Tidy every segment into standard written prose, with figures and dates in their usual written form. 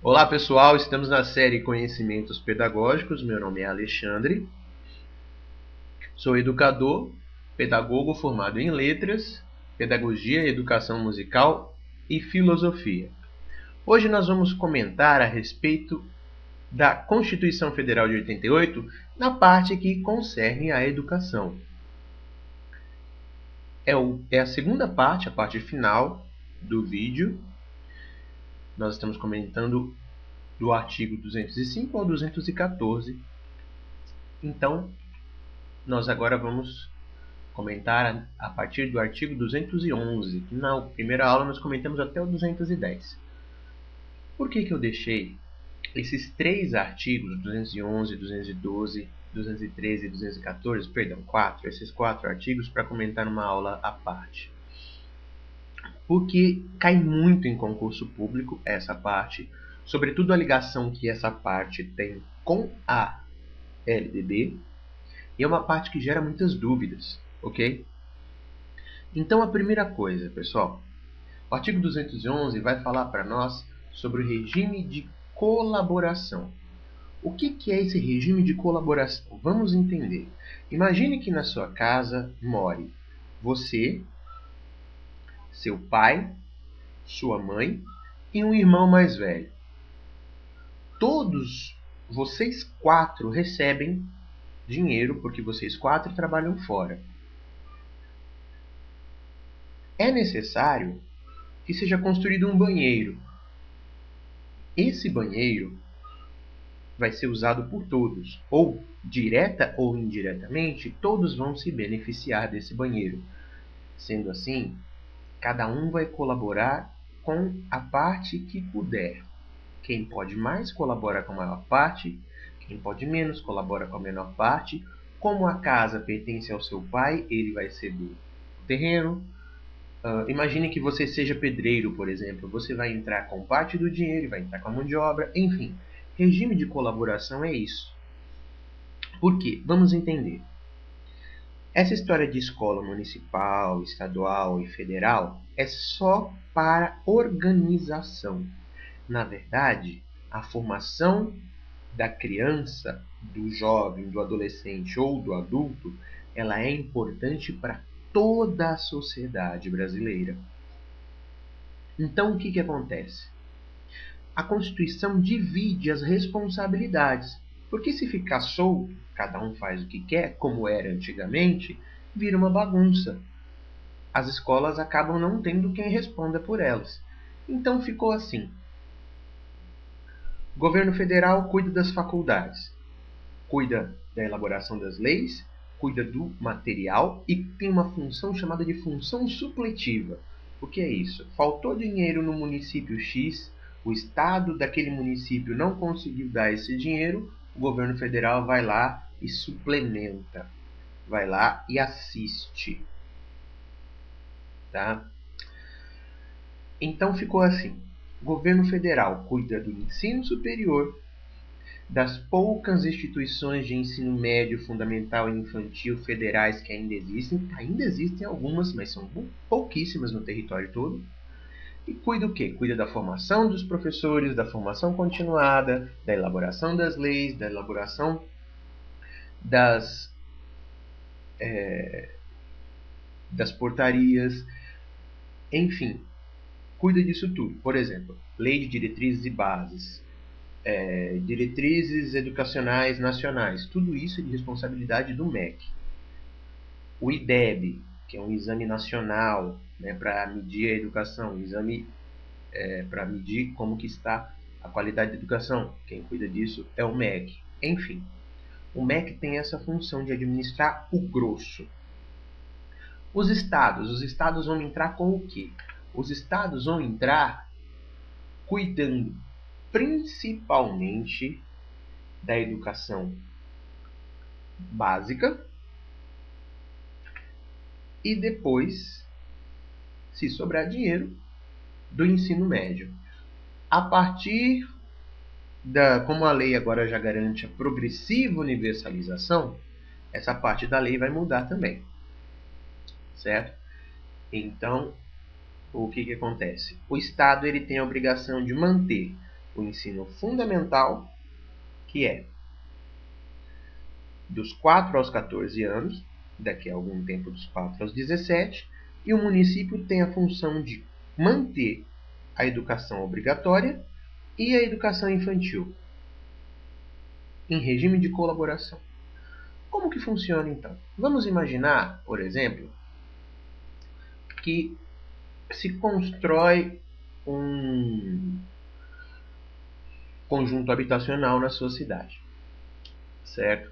Olá pessoal, estamos na série Conhecimentos Pedagógicos. Meu nome é Alexandre, sou educador, pedagogo formado em Letras, Pedagogia, Educação Musical e Filosofia. Hoje nós vamos comentar a respeito da Constituição Federal de 88 na parte que concerne a educação. É a segunda parte, a parte final do vídeo. Nós estamos comentando do artigo 205 ao 214. Então, nós agora vamos comentar a partir do artigo 211, que na primeira aula nós comentamos até o 210. Por que eu deixei esses três artigos, 211, 212, 213 e 214, perdão, esses quatro artigos para comentar numa aula à parte? Porque cai muito em concurso público essa parte, sobretudo a ligação que essa parte tem com a LDB, e é uma parte que gera muitas dúvidas, ok? Então, a primeira coisa, pessoal, o artigo 211 vai falar para nós sobre o regime de colaboração. O que é esse regime de colaboração? Vamos entender. Imagine que na sua casa more você, seu pai, sua mãe e um irmão mais velho. Todos vocês quatro recebem dinheiro porque vocês quatro trabalham fora. É necessário que seja construído um banheiro. Esse banheiro vai ser usado por todos, ou direta ou indiretamente, todos vão se beneficiar desse banheiro. Sendo assim, cada um vai colaborar com a parte que puder. Quem pode mais colabora com a maior parte, quem pode menos colabora com a menor parte. Como a casa pertence ao seu pai, ele vai ceder o terreno. Imagine que você seja pedreiro, por exemplo. Você vai entrar com parte do dinheiro, vai entrar com a mão de obra, enfim. Regime de colaboração é isso. Por quê? Vamos entender. Essa história de escola municipal, estadual e federal é só para organização. Na verdade, a formação da criança, do jovem, do adolescente ou do adulto, ela é importante para toda a sociedade brasileira. Então, o que acontece? A Constituição divide as responsabilidades, porque se ficar solto, cada um faz o que quer, como era antigamente, vira uma bagunça. As escolas acabam não tendo quem responda por elas. Então ficou assim. O governo federal cuida das faculdades, cuida da elaboração das leis, cuida do material e tem uma função chamada de função supletiva. O que é isso? Faltou dinheiro no município X, o estado daquele município não conseguiu dar esse dinheiro, o governo federal vai lá e suplementa, vai lá e assiste. Tá? Então ficou assim. O governo federal cuida do ensino superior, das poucas instituições de ensino médio, fundamental e infantil federais que ainda existem algumas, mas são pouquíssimas no território todo. E cuida o quê? Cuida da formação dos professores, da formação continuada, da elaboração das leis, da elaboração das portarias, enfim, cuida disso tudo. Por exemplo, Lei de Diretrizes e Bases, diretrizes educacionais nacionais, tudo isso é de responsabilidade do MEC. O IDEB, que é um exame nacional, né, para medir a educação, um exame para medir como que está a qualidade da educação. Quem cuida disso é o MEC. Enfim, o MEC tem essa função de administrar o grosso. Os estados vão entrar com o quê? Os estados vão entrar cuidando principalmente da educação básica e depois, se sobrar dinheiro, do ensino médio. A partir como a lei agora já garante a progressiva universalização, essa parte da lei vai mudar também, certo? Então, o que acontece? O Estado ele tem a obrigação de manter o ensino fundamental, que é dos 4 aos 14 anos, daqui a algum tempo dos 4 aos 17, e o município tem a função de manter a educação obrigatória e a educação infantil em regime de colaboração. Como que funciona então? Vamos imaginar, por exemplo, que se constrói um conjunto habitacional na sua cidade, certo?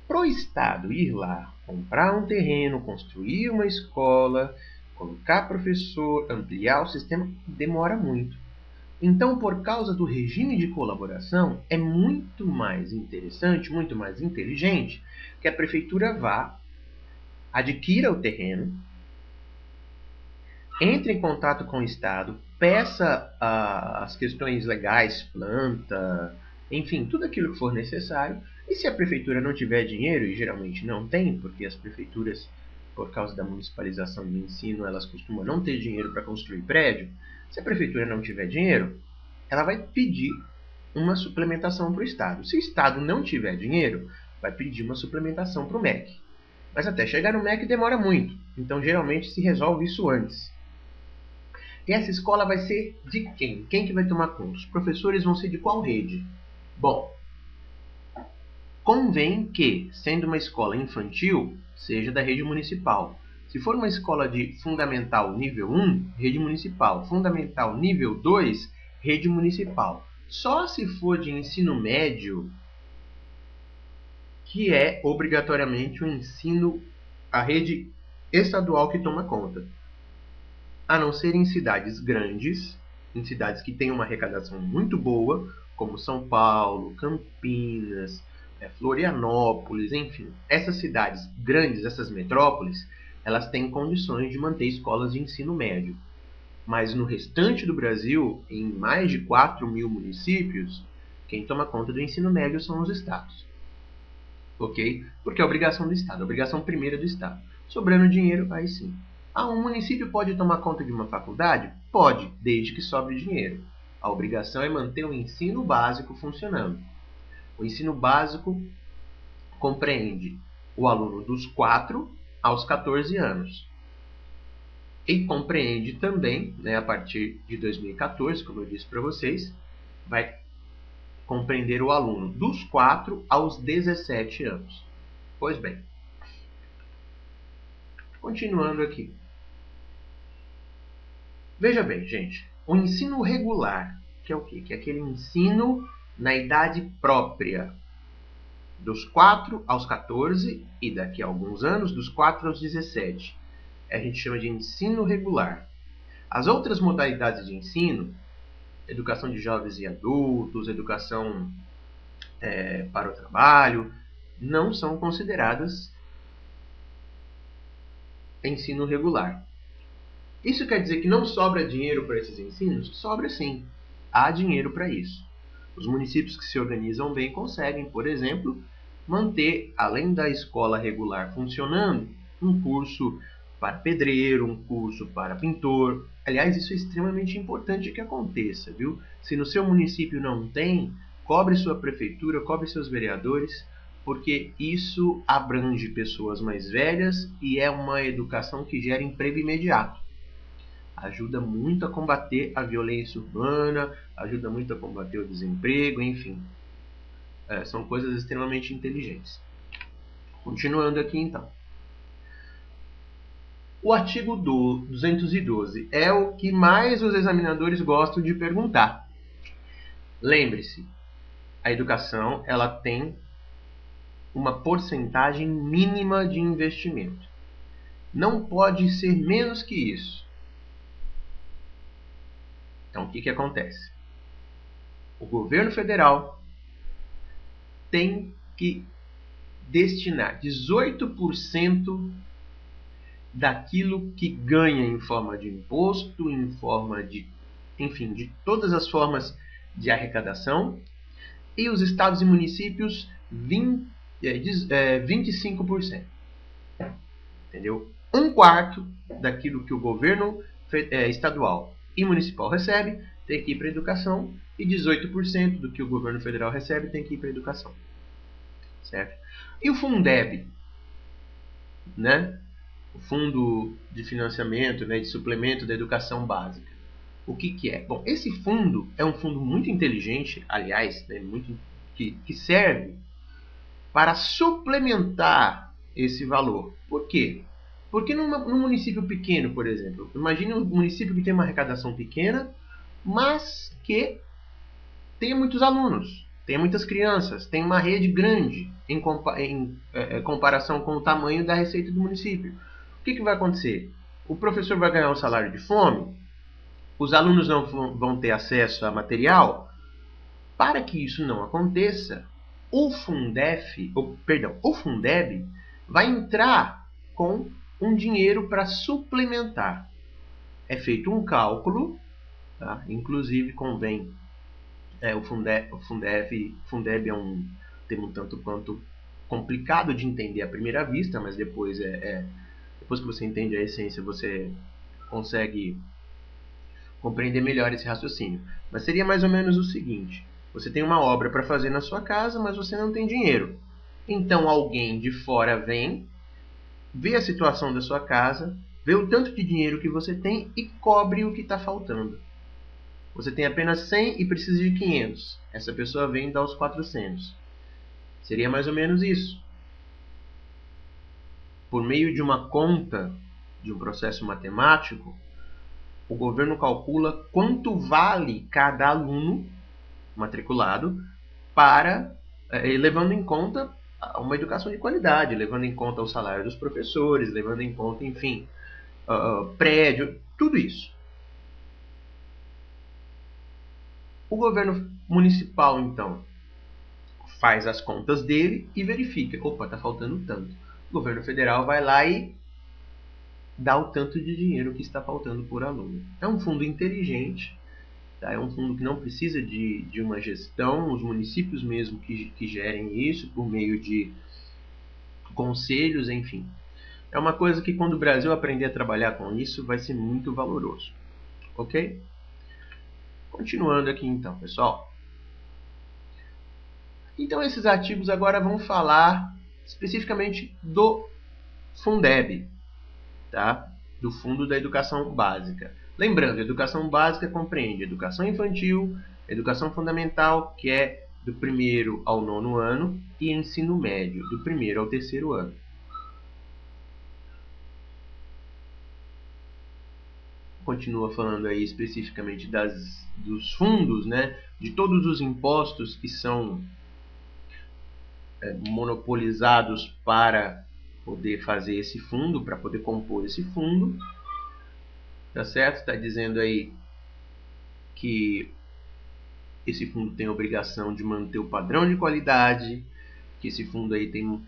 Para o Estado ir lá, comprar um terreno, construir uma escola, colocar professor, ampliar o sistema, demora muito. Então, por causa do regime de colaboração, é muito mais interessante, muito mais inteligente que a prefeitura vá, adquira o terreno, entre em contato com o Estado, peça as questões legais, planta, enfim, tudo aquilo que for necessário. E se a prefeitura não tiver dinheiro, e geralmente não tem, porque as prefeituras, por causa da municipalização do ensino, elas costumam não ter dinheiro para construir prédio. Se a prefeitura não tiver dinheiro, ela vai pedir uma suplementação para o Estado. Se o Estado não tiver dinheiro, vai pedir uma suplementação para o MEC. Mas até chegar no MEC demora muito, então geralmente se resolve isso antes. E essa escola vai ser de quem? Quem que vai tomar conta? Os professores vão ser de qual rede? Bom, convém que, sendo uma escola infantil, seja da rede municipal. Se for uma escola de fundamental nível 1, rede municipal. Fundamental nível 2, rede municipal. Só se for de ensino médio, que é obrigatoriamente o ensino, a rede estadual que toma conta. A não ser em cidades grandes, em cidades que têm uma arrecadação muito boa, como São Paulo, Campinas, Florianópolis, enfim. Essas cidades grandes, essas metrópoles, elas têm condições de manter escolas de ensino médio. Mas no restante do Brasil, em mais de 4 mil municípios, quem toma conta do ensino médio são os estados. Ok? Porque é a obrigação do Estado, a obrigação primeira do Estado. Sobrando dinheiro, aí sim. Um município pode tomar conta de uma faculdade? Pode, desde que sobre dinheiro. A obrigação é manter o ensino básico funcionando. O ensino básico compreende o aluno dos 4 aos 14 anos. E compreende também, a partir de 2014, como eu disse para vocês, vai compreender o aluno dos 4 aos 17 anos. Pois bem, continuando aqui. Veja bem, gente, o ensino regular, que é o quê? Que é aquele ensino na idade própria, dos 4 aos 14 e daqui a alguns anos, dos 4 aos 17. A gente chama de ensino regular. As outras modalidades de ensino, educação de jovens e adultos, educação para o trabalho, não são consideradas ensino regular. Isso quer dizer que não sobra dinheiro para esses ensinos? Sobra sim. Há dinheiro para isso. Os municípios que se organizam bem conseguem, por exemplo, manter, além da escola regular funcionando, um curso para pedreiro, um curso para pintor. Aliás, isso é extremamente importante que aconteça, viu? Se no seu município não tem, cobre sua prefeitura, cobre seus vereadores, porque isso abrange pessoas mais velhas e é uma educação que gera emprego imediato. Ajuda muito a combater a violência urbana, ajuda muito a combater o desemprego, enfim. São coisas extremamente inteligentes. Continuando aqui, então. O artigo 212 é o que mais os examinadores gostam de perguntar. Lembre-se, a educação ela tem uma porcentagem mínima de investimento. Não pode ser menos que isso. Então, o que acontece? O governo federal tem que destinar 18% daquilo que ganha em forma de imposto, em forma de, enfim, de todas as formas de arrecadação, e os estados e municípios 25%. Entendeu? 1/4 daquilo que o governo estadual e municipal recebe tem que ir para a educação e 18% do que o governo federal recebe tem que ir para a educação. Certo? E o Fundeb, né? O Fundo de Financiamento, né, de Suplemento da Educação Básica. O que é? Bom, esse fundo é um fundo muito inteligente, aliás, né, que serve para suplementar esse valor. Por quê? Porque num município pequeno, por exemplo, imagine um município que tem uma arrecadação pequena, mas que tem muitos alunos, tem muitas crianças, tem uma rede grande em comparação com o tamanho da receita do município. O que vai acontecer? O professor vai ganhar um salário de fome, os alunos não vão ter acesso a material. Para que isso não aconteça, o Fundeb vai entrar com um dinheiro para suplementar. É feito um cálculo, tá? Inclusive convém. O Fundeb é um termo um tanto quanto complicado de entender à primeira vista, mas depois depois que você entende a essência, você consegue compreender melhor esse raciocínio. Mas seria mais ou menos o seguinte: você tem uma obra para fazer na sua casa, mas você não tem dinheiro. Então alguém de fora vem, vê a situação da sua casa, vê o tanto de dinheiro que você tem e cobre o que está faltando. Você tem apenas 100 e precisa de 500. Essa pessoa vem e dá os 400. Seria mais ou menos isso. Por meio de uma conta, de um processo matemático, o governo calcula quanto vale cada aluno matriculado levando em conta uma educação de qualidade, levando em conta o salário dos professores, levando em conta, enfim, prédio, tudo isso. O governo municipal, então, faz as contas dele e verifica. Opa, está faltando tanto. O governo federal vai lá e dá o tanto de dinheiro que está faltando por aluno. É um fundo inteligente, tá? É um fundo que não precisa de uma gestão, os municípios mesmo que gerem isso por meio de conselhos, enfim. É uma coisa que quando o Brasil aprender a trabalhar com isso, vai ser muito valoroso. Ok? Continuando aqui então, pessoal. Então esses artigos agora vão falar especificamente do Fundeb, tá? Do Fundo da Educação Básica. Lembrando, a educação básica compreende educação infantil, educação fundamental, que é do 1º ao 9º ano, e ensino médio, do 1º ao 3º ano. Continua falando aí especificamente dos fundos, né, de todos os impostos que são monopolizados para poder fazer esse fundo, para poder compor esse fundo. Tá certo? Está dizendo aí que esse fundo tem a obrigação de manter o padrão de qualidade, que esse fundo aí tem o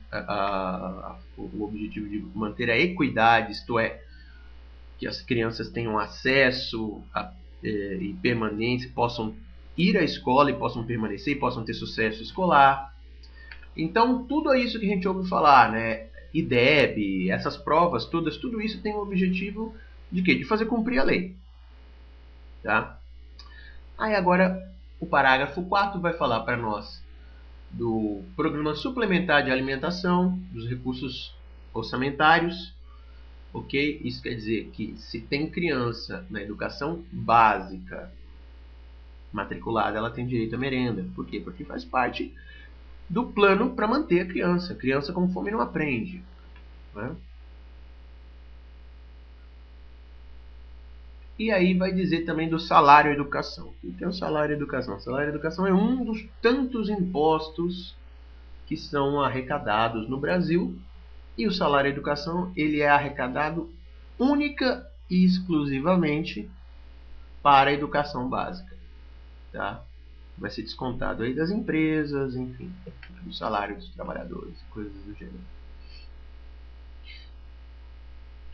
objetivo de manter a equidade, isto é, que as crianças tenham acesso e permanência, possam ir à escola e possam permanecer e possam ter sucesso escolar. Então, tudo isso que a gente ouve falar, né? IDEB, essas provas todas, tudo isso tem o objetivo de quê? De fazer cumprir a lei. Tá? Aí agora o parágrafo 4 vai falar para nós do Programa Suplementar de Alimentação, dos recursos orçamentários. Ok? Isso quer dizer que se tem criança na educação básica matriculada, ela tem direito à merenda. Por quê? Porque faz parte do plano para manter a criança. A criança com fome não aprende. Né? E aí vai dizer também do salário educação. O que é o salário educação? O salário educação é um dos tantos impostos que são arrecadados no Brasil. E o salário educação ele é arrecadado única e exclusivamente para a educação básica. Tá? Vai ser descontado aí das empresas, enfim, do salário dos trabalhadores, coisas do gênero.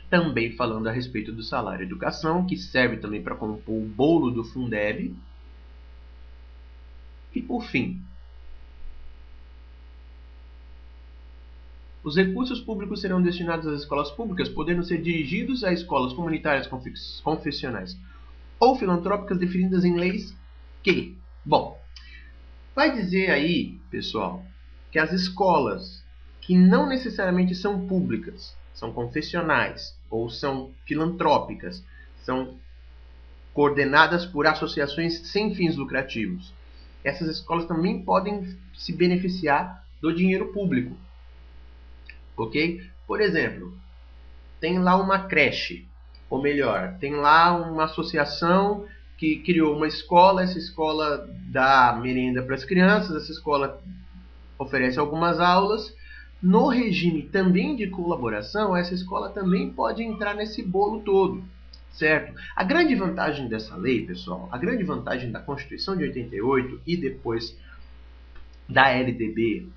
Também falando a respeito do salário educação, que serve também para compor o bolo do Fundeb. E por fim, os recursos públicos serão destinados às escolas públicas, podendo ser dirigidos a escolas comunitárias confessionais ou filantrópicas definidas em leis que, bom, vai dizer aí, pessoal, que as escolas que não necessariamente são públicas, são confessionais ou são filantrópicas, são coordenadas por associações sem fins lucrativos. Essas escolas também podem se beneficiar do dinheiro público. Ok? Por exemplo, tem lá uma creche, ou melhor, tem lá uma associação que criou uma escola, essa escola dá merenda para as crianças, essa escola oferece algumas aulas. No regime também de colaboração, essa escola também pode entrar nesse bolo todo, certo? A grande vantagem dessa lei, pessoal, a grande vantagem da Constituição de 88 e depois da LDB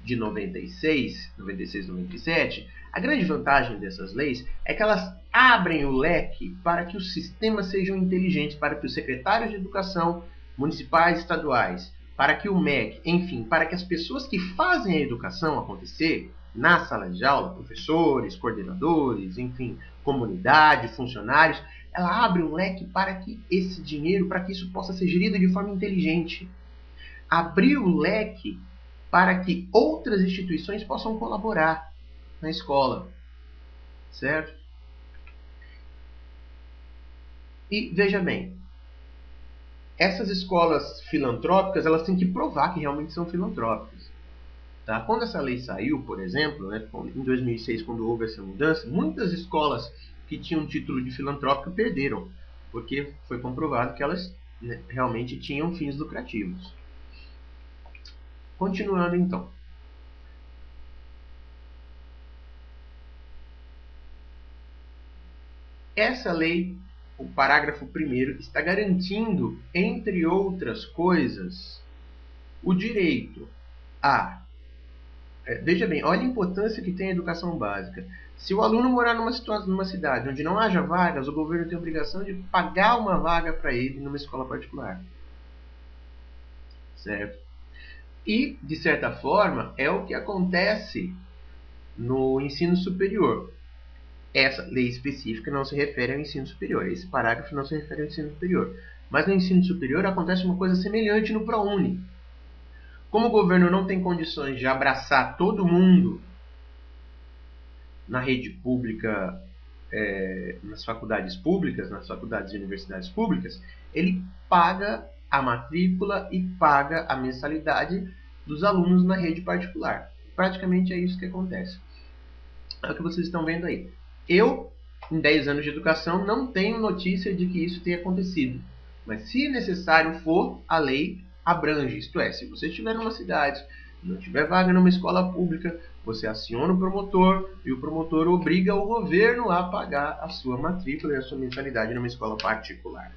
de 96, 97, a grande vantagem dessas leis é que elas abrem o leque para que os sistemas sejam inteligentes, para que os secretários de educação municipais e estaduais, para que o MEC, enfim, para que as pessoas que fazem a educação acontecer na sala de aula, professores, coordenadores, enfim, comunidade, funcionários, ela abre um leque para que esse dinheiro, para que isso possa ser gerido de forma inteligente. Abriu o leque para que outras instituições possam colaborar na escola, certo? E veja bem, essas escolas filantrópicas, elas têm que provar que realmente são filantrópicas. Tá? Quando essa lei saiu, por exemplo, né, em 2006, quando houve essa mudança, muitas escolas que tinham título de filantrópica perderam, porque foi comprovado que elas, né, realmente tinham fins lucrativos. Continuando então. Essa lei, o parágrafo 1º, está garantindo, entre outras coisas, o direito a... Veja bem, olha a importância que tem a educação básica. Se o aluno morar numa cidade onde não haja vagas, o governo tem a obrigação de pagar uma vaga para ele numa escola particular. Certo? E, de certa forma, é o que acontece no ensino superior. Essa lei específica não se refere ao ensino superior. Esse parágrafo não se refere ao ensino superior. Mas no ensino superior acontece uma coisa semelhante no ProUni. Como o governo não tem condições de abraçar todo mundo na rede pública, nas faculdades públicas, nas faculdades e universidades públicas, ele paga a matrícula e paga a mensalidade dos alunos na rede particular. Praticamente é isso que acontece. É o que vocês estão vendo aí. Eu, em 10 anos de educação, não tenho notícia de que isso tenha acontecido. Mas se necessário for, a lei abrange. Isto é, se você estiver numa cidade, não tiver vaga numa escola pública, você aciona o promotor e o promotor obriga o governo a pagar a sua matrícula e a sua mensalidade numa escola particular.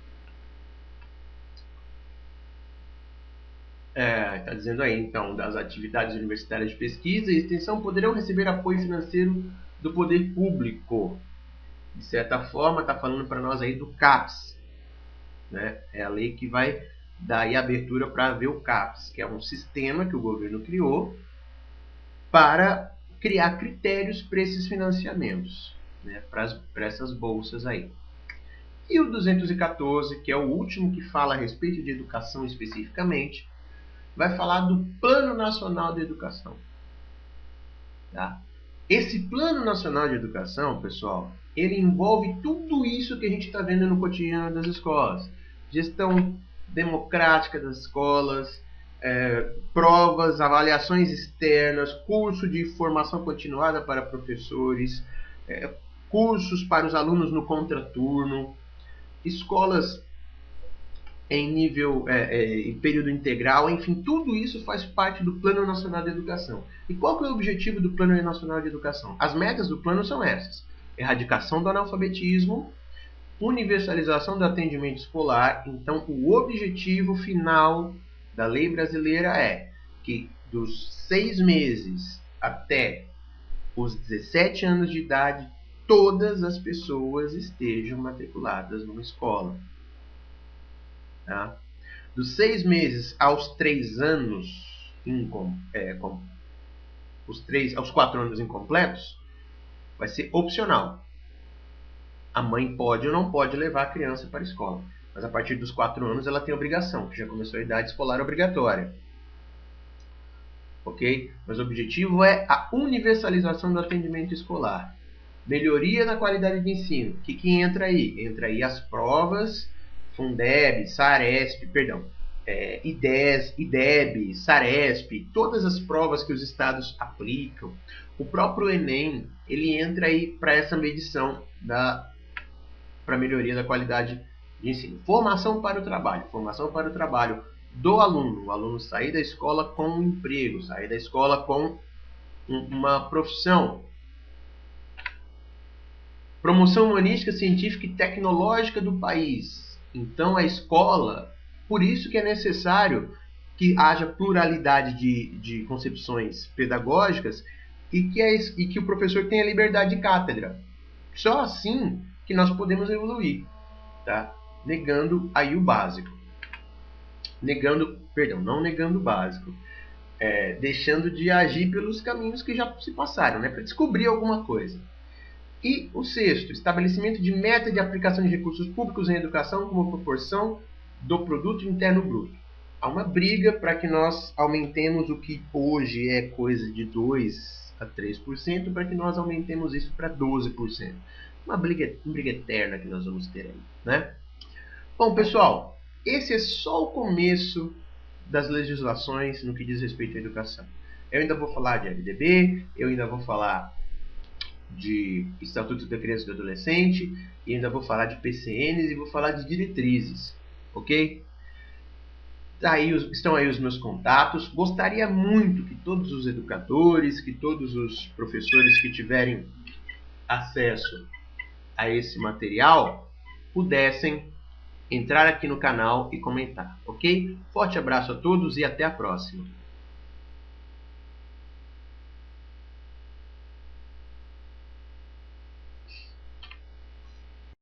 Está dizendo aí, então, das atividades universitárias de pesquisa e extensão poderão receber apoio financeiro do poder público. De certa forma, está falando para nós aí do CAPES. Né? É a lei que vai dar aí abertura para ver o CAPES, que é um sistema que o governo criou para criar critérios para esses financiamentos, né? Para essas bolsas aí. E o 214, que é o último que fala a respeito de educação especificamente, vai falar do Plano Nacional de Educação. Tá? Esse Plano Nacional de Educação, pessoal, ele envolve tudo isso que a gente está vendo no cotidiano das escolas. Gestão democrática das escolas, provas, avaliações externas, curso de formação continuada para professores, cursos para os alunos no contraturno, escolas em nível em período integral, enfim, tudo isso faz parte do Plano Nacional de Educação. E qual que é o objetivo do Plano Nacional de Educação? As metas do plano são essas: erradicação do analfabetismo, universalização do atendimento escolar. Então, o objetivo final da lei brasileira é que dos 6 meses até os 17 anos de idade, todas as pessoas estejam matriculadas numa escola. Tá? Dos 6 meses aos 3 anos, aos 4 anos incompletos, vai ser opcional. A mãe pode ou não pode levar a criança para a escola. Mas a partir dos 4 anos ela tem obrigação, que já começou a idade escolar obrigatória. Ok? Mas o objetivo é a universalização do atendimento escolar. Melhoria na qualidade de ensino. O que entra aí? Entra aí as provas Fundeb, Saresp, perdão, IDES, IDEB, Saresp, todas as provas que os estados aplicam. O próprio Enem, ele entra aí para essa medição para melhoria da qualidade de ensino. Formação para o trabalho do aluno. O aluno sair da escola com um emprego, sair da escola com uma profissão. Promoção humanística, científica e tecnológica do país. Então a escola, por isso que é necessário que haja pluralidade de concepções pedagógicas e que o professor tenha liberdade de cátedra. Só assim que nós podemos evoluir, tá? Negando aí o básico. Não negando o básico. Deixando de agir pelos caminhos que já se passaram, né? Para descobrir alguma coisa. E o sexto, estabelecimento de meta de aplicação de recursos públicos em educação como proporção do produto interno bruto. Há uma briga para que nós aumentemos o que hoje é coisa de 2 a 3%, para que nós aumentemos isso para 12%. Uma briga eterna que nós vamos ter aí, né? Bom, pessoal, esse é só o começo das legislações no que diz respeito à educação. Eu ainda vou falar de LDB, eu ainda vou falar de Estatuto da Criança e do Adolescente, e ainda vou falar de PCNs e vou falar de diretrizes, ok? Estão aí os meus contatos. Gostaria muito que todos os educadores, que todos os professores que tiverem acesso a esse material pudessem entrar aqui no canal e comentar, ok? Forte abraço a todos e até a próxima.